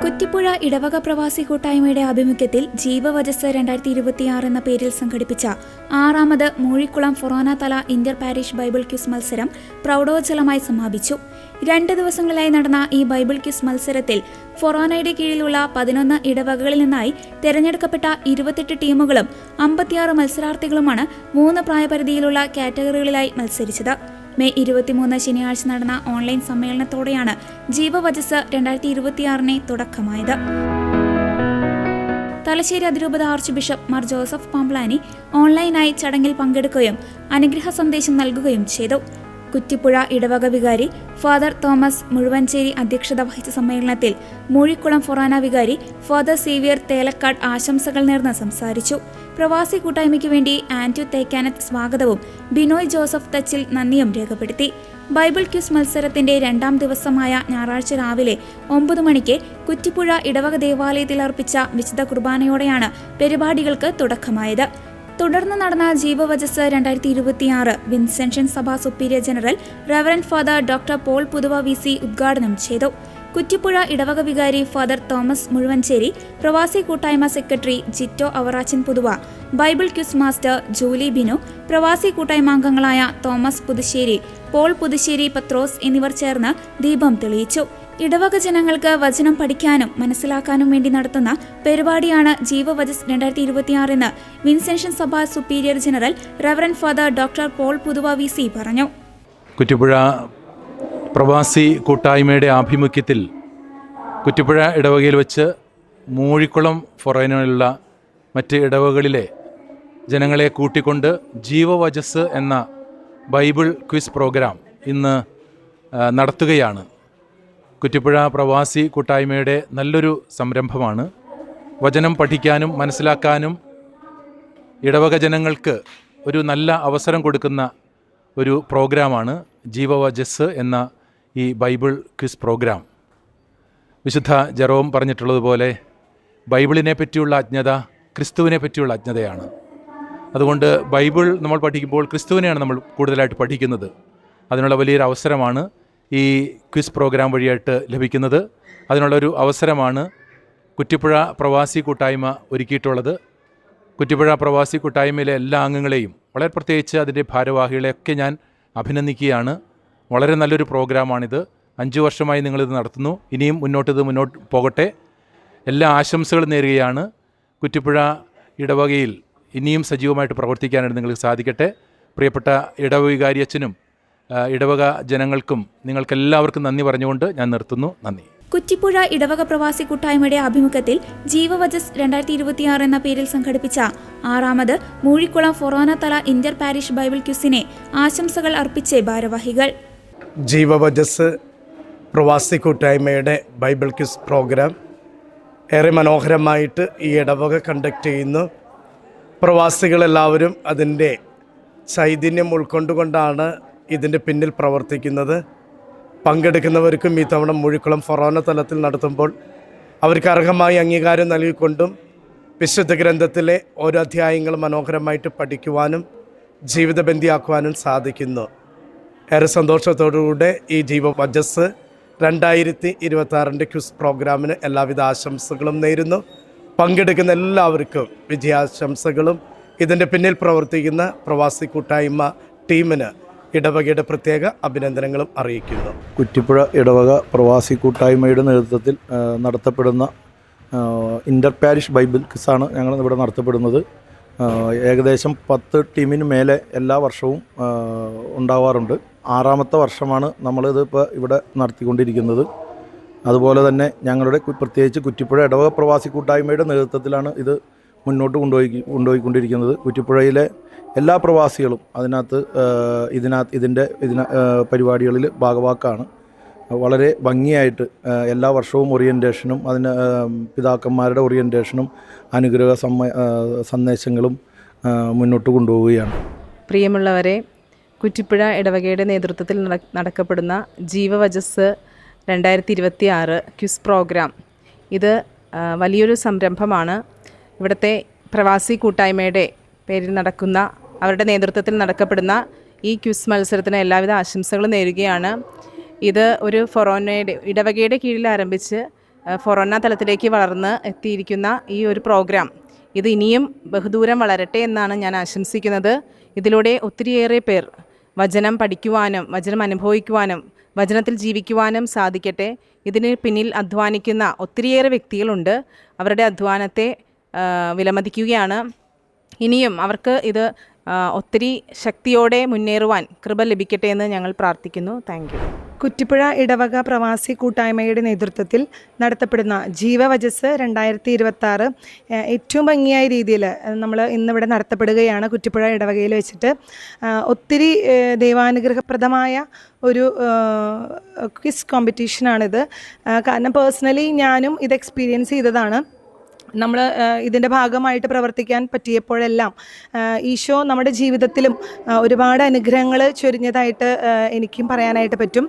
കുറ്റിപ്പുഴ ഇടവക പ്രവാസി കൂട്ടായ്മയുടെ ആഭിമുഖ്യത്തിൽ ജീവവചസ് 2026 എന്ന പേരിൽ സംഘടിപ്പിച്ച 6ാമത് മൂഴിക്കുളം ഫൊറോന തല ഇന്റർ പാരിഷ് ബൈബിൾ ക്വിസ് മത്സരം പ്രൗഢോജ്വലമായി സമാപിച്ചു. 2 ദിവസങ്ങളിലായി നടന്ന ഈ ബൈബിൾ ക്വിസ് മത്സരത്തിൽ ഫൊറോനയുടെ കീഴിലുള്ള 11 ഇടവകകളിൽ നിന്നായി തെരഞ്ഞെടുക്കപ്പെട്ട 28 ടീമുകളും 56 മത്സരാർത്ഥികളുമാണ് 3 പ്രായപരിധിയിലുള്ള കാറ്റഗറികളിലായി മത്സരിച്ചത്. മെയ് 23 ശനിയാഴ്ച നടന്ന ഓൺലൈൻ സമ്മേളനത്തോടെയാണ് ജീവവചസ് 2026 തുടക്കമായത്. തലശ്ശേരി അതിരൂപത arch bishop Mar Joseph Pamplany ഓൺലൈനായി ചടങ്ങിൽ പങ്കെടുക്കുകയും അനുഗ്രഹ സന്ദേശം നൽകുകയും ചെയ്തു. കുറ്റിപ്പുഴ ഇടവക വികാരി ഫാദർ തോമസ് മുഴുവഞ്ചേരി അധ്യക്ഷത വഹിച്ച സമ്മേളനത്തിൽ മൂഴിക്കുളം ഫൊറാന വികാരി ഫാദർ സേവിയർ തേലക്കാട് ആശംസകൾ നേർന്ന് സംസാരിച്ചു. പ്രവാസി കൂട്ടായ്മയ്ക്ക് വേണ്ടി ആന്റു തേക്കാനത്ത് സ്വാഗതവും ബിനോയ് ജോസഫ് തച്ചിൽ നന്ദിയും രേഖപ്പെടുത്തി. ബൈബിൾ ക്വിസ് മത്സരത്തിന്റെ 2ാം ദിവസമായ ഞായറാഴ്ച രാവിലെ 9 മണിക്ക് കുറ്റിപ്പുഴ ഇടവക ദേവാലയത്തിൽ അർപ്പിച്ച വിശുദ്ധ കുർബാനയോടെയാണ് പരിപാടികൾക്ക് തുടക്കമായത്. തുടർന്ന് നടന്ന ജീവവചസ് 2026 വിൻസെൻഷൻ സഭ superior general reverend father doctor Paul Puthuva VC ഉദ്ഘാടനം ചെയ്തു. കുറ്റിപ്പുഴ ഇടവക വികാരി ഫാദർ തോമസ് മുഴുവഞ്ചേരി, പ്രവാസി കൂട്ടായ്മ secretary Jito Avarachan Puthuva, Bible quiz master Julie Binu, പ്രവാസി കൂട്ടായ്മാംഗങ്ങളായ തോമസ് പുതുശ്ശേരി, പോൾ പുതുശ്ശേരി പത്രോസ് എന്നിവർ ചേർന്ന് ദീപം തെളിയിച്ചു. ഇടവക ജനങ്ങൾക്ക് വചനം പഠിക്കാനും മനസ്സിലാക്കാനും വേണ്ടി നടത്തുന്ന പരിപാടിയാണ് ജീവവചസ് 2026 എന്ന് വിൻസെൻഷൻ സഭ superior general reverend father doctor Paul Puthuva VC പറഞ്ഞു. കുറ്റിപ്പുഴ പ്രവാസി കൂട്ടായ്മയുടെ ആഭിമുഖ്യത്തിൽ കുറ്റിപ്പുഴ ഇടവകയിൽ വെച്ച് മൂഴിക്കുളം ഫൊറോനയിലുള്ള മറ്റ് ഇടവകളിലെ ജനങ്ങളെ കൂട്ടിക്കൊണ്ട് ജീവവചസ് എന്ന ബൈബിൾ ക്വിസ് പ്രോഗ്രാം ഇന്ന് നടത്തുകയാണ്. കുറ്റിപ്പുഴ പ്രവാസി കൂട്ടായ്മയുടെ നല്ലൊരു സംരംഭമാണ്. വചനം പഠിക്കാനും മനസ്സിലാക്കാനും ഇടവക ജനങ്ങൾക്ക് ഒരു നല്ല അവസരം കൊടുക്കുന്ന ഒരു പ്രോഗ്രാമാണ് ജീവവചസ് എന്ന ഈ ബൈബിൾ ക്വിസ് പ്രോഗ്രാം. വിശുദ്ധ ജെറോം പറഞ്ഞിട്ടുള്ളതുപോലെ ബൈബിളിനെ പറ്റിയുള്ള അജ്ഞത ക്രിസ്തുവിനെ പറ്റിയുള്ള അജ്ഞതയാണ്. അതുകൊണ്ട് ബൈബിൾ നമ്മൾ പഠിക്കുമ്പോൾ ക്രിസ്തുവിനെയാണ് നമ്മൾ കൂടുതലായിട്ട് പഠിക്കുന്നത്. അതിനുള്ള വലിയൊരു അവസരമാണ് ഈ ക്വിസ് പ്രോഗ്രാം വഴിയായിട്ട് ലഭിക്കുന്നത്. അതിനുള്ളൊരു അവസരമാണ് കുറ്റിപ്പുഴ പ്രവാസി കൂട്ടായ്മ ഒരുക്കിയിട്ടുള്ളത്. കുറ്റിപ്പുഴ പ്രവാസി കൂട്ടായ്മയിലെ എല്ലാ അംഗങ്ങളെയും, വളരെ പ്രത്യേകിച്ച് അതിൻ്റെ ഭാരവാഹികളെയൊക്കെ ഞാൻ അഭിനന്ദിക്കുകയാണ്. വളരെ നല്ലൊരു പ്രോഗ്രാമാണിത്. 5 വർഷമായി നിങ്ങളിത് നടത്തുന്നു. ഇനിയും മുന്നോട്ട് പോകട്ടെ. എല്ലാ ആശംസകളും നേരുകയാണ്. കുറ്റിപ്പുഴ ഇടവകയിൽ ഇനിയും സജീവമായിട്ട് പ്രവർത്തിക്കാനായിട്ട് നിങ്ങൾക്ക് സാധിക്കട്ടെ. പ്രിയപ്പെട്ട ഇടവകാരി അച്ഛനും ഇടവക ജനങ്ങൾക്കും നിങ്ങൾക്കെല്ലാവർക്കും നന്ദി പറഞ്ഞുകൊണ്ട് ഞാൻ നിർത്തുന്നു. നന്ദി. കുറ്റിപ്പുഴ ഇടവക പ്രവാസി കൂട്ടായ്മയുടെ ആഭിമുഖ്യത്തിൽ ജീവവചസ് 2026 എന്ന പേരിൽ സംഘടിപ്പിച്ച 6ാമത് മൂഴിക്കുളം ഫൊറോന തല ഇന്റർ പാരിഷ് ബൈബിൾ ക്വിസിനെ ആശംസകൾ അർപ്പിച്ച് ഭാരവാഹികൾ. ജീവവചസ് പ്രവാസി കൂട്ടായ്മയുടെ ബൈബിൾ ക്വിസ് പ്രോഗ്രാം ഏറെ മനോഹരമായിട്ട് ഈ ഇടവക കണ്ടക്ട് ചെയ്യുന്നു. പ്രവാസികളെല്ലാവരും അതിൻ്റെ ചൈതന്യം ഉൾക്കൊണ്ടുകൊണ്ടാണ് ഇതിൻ്റെ പിന്നിൽ പ്രവർത്തിക്കുന്നത്. പങ്കെടുക്കുന്നവർക്കും ഈ തവണ മൂഴിക്കുളം ഫൊറോന തലത്തിൽ നടത്തുമ്പോൾ അവർക്ക് അർഹമായ അംഗീകാരം നൽകിക്കൊണ്ടും വിശുദ്ധ ഗ്രന്ഥത്തിലെ ഓരോ അധ്യായങ്ങൾ മനോഹരമായിട്ട് പഠിക്കുവാനും ജീവിതബന്ധിയാക്കുവാനും സാധിക്കുന്നു. ഏറെ സന്തോഷത്തോടുകൂടെ ഈ ജീവവചസ് 2026 ക്വിസ് പ്രോഗ്രാമിന് എല്ലാവിധ ആശംസകളും നേരുന്നു. പങ്കെടുക്കുന്ന എല്ലാവർക്കും വിജയാശംസകളും ഇതിൻ്റെ പിന്നിൽ പ്രവർത്തിക്കുന്ന പ്രവാസി കൂട്ടായ്മ ടീമിന് ഇടവകയുടെ പ്രത്യേക അഭിനന്ദനങ്ങളും അറിയിക്കുന്നു. കുറ്റിപ്പുഴ ഇടവക പ്രവാസി കൂട്ടായ്മയുടെ നേതൃത്വത്തിൽ നടത്തപ്പെടുന്ന ഇൻ്റർ പാരിഷ് ബൈബിൾ ക്വിസാണ് ഞങ്ങൾ ഇവിടെ നടത്തപ്പെടുന്നത്. ഏകദേശം 10 ടീമിന് മേലെ എല്ലാ വർഷവും ഉണ്ടാവാറുണ്ട്. 6ാമത്തെ വർഷമാണ് നമ്മളിത് ഇപ്പോൾ ഇവിടെ നടത്തിക്കൊണ്ടിരിക്കുന്നത്. അതുപോലെ തന്നെ ഞങ്ങളുടെ പ്രത്യേകിച്ച് കുറ്റിപ്പുഴ ഇടവക പ്രവാസി കൂട്ടായ്മയുടെ നേതൃത്വത്തിലാണ് ഇത് മുന്നോട്ട് കൊണ്ടുപോയിക്കൊണ്ടിരിക്കുന്നത്. കുറ്റിപ്പുഴയിലെ എല്ലാ പ്രവാസികളും ഇതിൻ്റെ പരിപാടികളിൽ ഭാഗവാക്കാണ്. വളരെ ഭംഗിയായിട്ട് എല്ലാ വർഷവും ഓറിയൻറ്റേഷനും അതിന് പിതാക്കന്മാരുടെ ഓറിയൻറ്റേഷനും അനുഗ്രഹ സന്ദേശങ്ങളും മുന്നോട്ട് കൊണ്ടുപോവുകയാണ്. പ്രിയമുള്ളവരെ, കുറ്റിപ്പുഴ ഇടവകയുടെ നേതൃത്വത്തിൽ നടക്കപ്പെടുന്ന ജീവവചസ് 2026 ക്വിസ് പ്രോഗ്രാം ഇത് വലിയൊരു സംരംഭമാണ്. ഇവിടുത്തെ പ്രവാസി കൂട്ടായ്മയുടെ പേരിൽ നടക്കുന്ന, അവരുടെ നേതൃത്വത്തിൽ നടക്കപ്പെടുന്ന ഈ ക്വിസ് മത്സരത്തിന് എല്ലാവിധ ആശംസകളും നേരുകയാണ്. ഇത് ഒരു ഫൊറോനയുടെ ഇടവകയുടെ കീഴിൽ ആരംഭിച്ച് ഫൊറോന തലത്തിലേക്ക് വളർന്ന് എത്തിയിരിക്കുന്ന ഈ ഒരു പ്രോഗ്രാം ഇത് ഇനിയും ബഹുദൂരം വളരട്ടെ എന്നാണ് ഞാൻ ആശംസിക്കുന്നത്. ഇതിലൂടെ ഒത്തിരിയേറെ പേർ വചനം പഠിക്കുവാനും വചനം അനുഭവിക്കുവാനും വചനത്തിൽ ജീവിക്കുവാനും സാധിക്കട്ടെ. ഇതിന് പിന്നിൽ അധ്വാനിക്കുന്ന ഒത്തിരിയേറെ വ്യക്തികളുണ്ട്. അവരുടെ അധ്വാനത്തെ വിലമതിക്കുകയാണ്. ഇനിയും അവർക്ക് ഇത് ഒത്തിരി ശക്തിയോടെ മുന്നേറുവാൻ കൃപ ലഭിക്കട്ടെ എന്ന് ഞങ്ങൾ പ്രാർത്ഥിക്കുന്നു. Thank you. കുറ്റിപ്പുഴ ഇടവക പ്രവാസി കൂട്ടായ്മയുടെ നേതൃത്വത്തിൽ നടത്തപ്പെടുന്ന ജീവവചസ് 2026 ഏറ്റവും ഭംഗിയായ രീതിയിൽ നമ്മൾ ഇന്നിവിടെ നടത്തപ്പെടുകയാണ്. കുറ്റിപ്പുഴ ഇടവകയിൽ വെച്ചിട്ട് ഒത്തിരി ദൈവാനുഗ്രഹപ്രദമായ ഒരു ക്വിസ് കോമ്പറ്റീഷനാണിത്. കാരണം പേഴ്സണലി ഞാനും ഇത് എക്സ്പീരിയൻസ് ചെയ്തതാണ്. നമ്മൾ ഇതിൻ്റെ ഭാഗമായിട്ട് പ്രവർത്തിക്കാൻ പറ്റിയപ്പോഴെല്ലാം ഈശോ നമ്മുടെ ജീവിതത്തിലും ഒരുപാട് അനുഗ്രഹങ്ങൾ ചൊരിഞ്ഞതായിട്ട് എനിക്കും പറയാനായിട്ട് പറ്റും.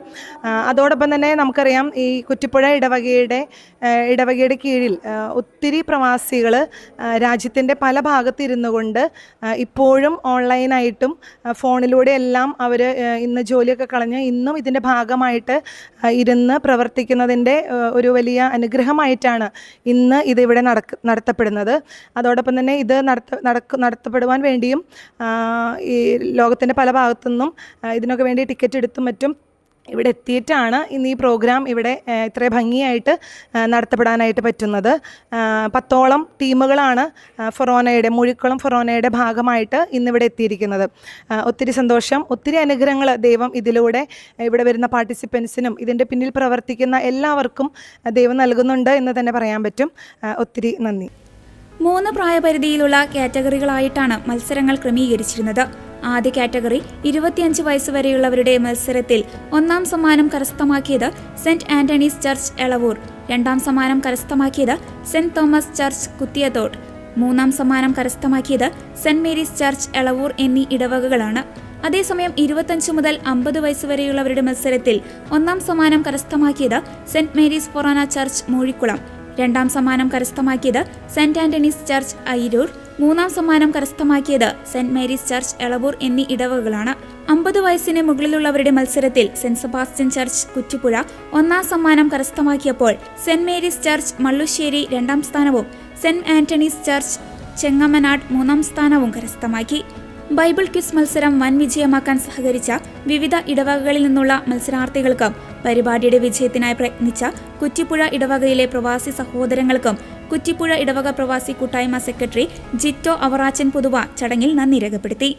അതോടൊപ്പം തന്നെ നമുക്കറിയാം ഈ കുറ്റിപ്പുഴ ഇടവകയുടെ കീഴിൽ ഒത്തിരി പ്രവാസികൾ രാജ്യത്തിൻ്റെ പല ഭാഗത്തിരുന്നു കൊണ്ട് ഇപ്പോഴും ഓൺലൈനായിട്ടും ഫോണിലൂടെ എല്ലാം അവർ ഇന്ന് ജോലിയൊക്കെ കളഞ്ഞ് ഇന്നും ഇതിൻ്റെ ഭാഗമായിട്ട് ഇരുന്ന് പ്രവർത്തിക്കുന്നതിൻ്റെ ഒരു വലിയ അനുഗ്രഹമായിട്ടാണ് ഇന്ന് ഇതിവിടെ നടത്തപ്പെടുന്നത്. അതോടൊപ്പം തന്നെ ഇത് നടത്തപ്പെടുവാൻ വേണ്ടിയും ഈ ലോകത്തിൻ്റെ പല ഭാഗത്തുനിന്നും ഇതിനൊക്കെ വേണ്ടി ടിക്കറ്റ് എടുത്തും മറ്റും ഇവിടെ എത്തിയിട്ടാണ് ഇന്ന് ഈ പ്രോഗ്രാം ഇവിടെ ഇത്ര ഭംഗിയായിട്ട് നടത്തപ്പെടാനായിട്ട് പറ്റുന്നത്. 10ഓളം ടീമുകളാണ് മുഴിക്കുളം ഫൊറോനയുടെ ഭാഗമായിട്ട് ഇന്നിവിടെ എത്തിയിരിക്കുന്നത്. ഒത്തിരി സന്തോഷം, ഒത്തിരി അനുഗ്രഹങ്ങൾ ദൈവം ഇതിലൂടെ ഇവിടെ വരുന്ന പാർട്ടിസിപ്പൻസിനും ഇതിൻ്റെ പിന്നിൽ പ്രവർത്തിക്കുന്ന എല്ലാവർക്കും ദൈവം നൽകുന്നുണ്ട് എന്ന് തന്നെ പറയാൻ പറ്റും. ഒത്തിരി നന്ദി. 3 പ്രായപരിധിയിലുള്ള കാറ്റഗറികളായിട്ടാണ് മത്സരങ്ങൾ ക്രമീകരിച്ചിരുന്നത്. ആദ്യ കാറ്റഗറി 25 വയസ്സ് വരെയുള്ളവരുടെ മത്സരത്തിൽ 1ാം സമ്മാനം കരസ്ഥമാക്കിയത് സെന്റ് ആന്റണീസ് ചർച്ച് എളവൂർ, 2ാം സമ്മാനം കരസ്ഥമാക്കിയത് സെന്റ് തോമസ് ചർച്ച് കുത്തിയത്തോട്, 3ാം സമ്മാനം കരസ്ഥമാക്കിയത് സെന്റ് മേരീസ് ചർച്ച് എളവൂർ എന്നീ ഇടവകകളാണ്. അതേസമയം 25 മുതൽ 50 വയസ്സ് വരെയുള്ളവരുടെ മത്സരത്തിൽ 1ാം സമ്മാനം കരസ്ഥമാക്കിയത് സെന്റ് മേരീസ് ഫൊറോന ചർച്ച് മൂഴിക്കുളം, 2ാം സമ്മാനം കരസ്ഥമാക്കിയത് സെന്റ് ആന്റണീസ് ചർച്ച് അയിരൂർ, 3ാം സമ്മാനം കരസ്ഥമാക്കിയത് സെന്റ് മേരീസ് ചർച്ച് എളവൂർ എന്നീ ഇടവകകളാണ്. 50 വയസ്സിന് മുകളിലുള്ളവരുടെ മത്സരത്തിൽ സെന്റ് സെബാസ്റ്റ്യൻ ചർച്ച് കുറ്റിപ്പുഴ 1ാം സമ്മാനം കരസ്ഥമാക്കിയപ്പോൾ സെന്റ് മേരീസ് ചർച്ച് മള്ളുശ്ശേരി 2ാം സ്ഥാനവും സെന്റ് ആന്റണീസ് ചർച്ച് ചെങ്ങമനാട് 3ാം സ്ഥാനവും കരസ്ഥമാക്കി. ബൈബിൾ ക്വിസ് മത്സരം വൻ വിജയമാക്കാൻ സഹകരിച്ച വിവിധ ഇടവകകളിൽ നിന്നുള്ള മത്സരാർത്ഥികൾക്കും പരിപാടിയുടെ വിജയത്തിനായി പ്രയത്നിച്ച കുറ്റിപ്പുഴ ഇടവകയിലെ പ്രവാസി സഹോദരങ്ങൾക്കും കുറ്റിപ്പുഴ ഇടവക പ്രവാസി കൂട്ടായ്മ സെക്രട്ടറി ജിറ്റോ അവറാച്ചൻ പുതുവ ചടങ്ങിൽ നന്ദി രേഖപ്പെടുത്തി.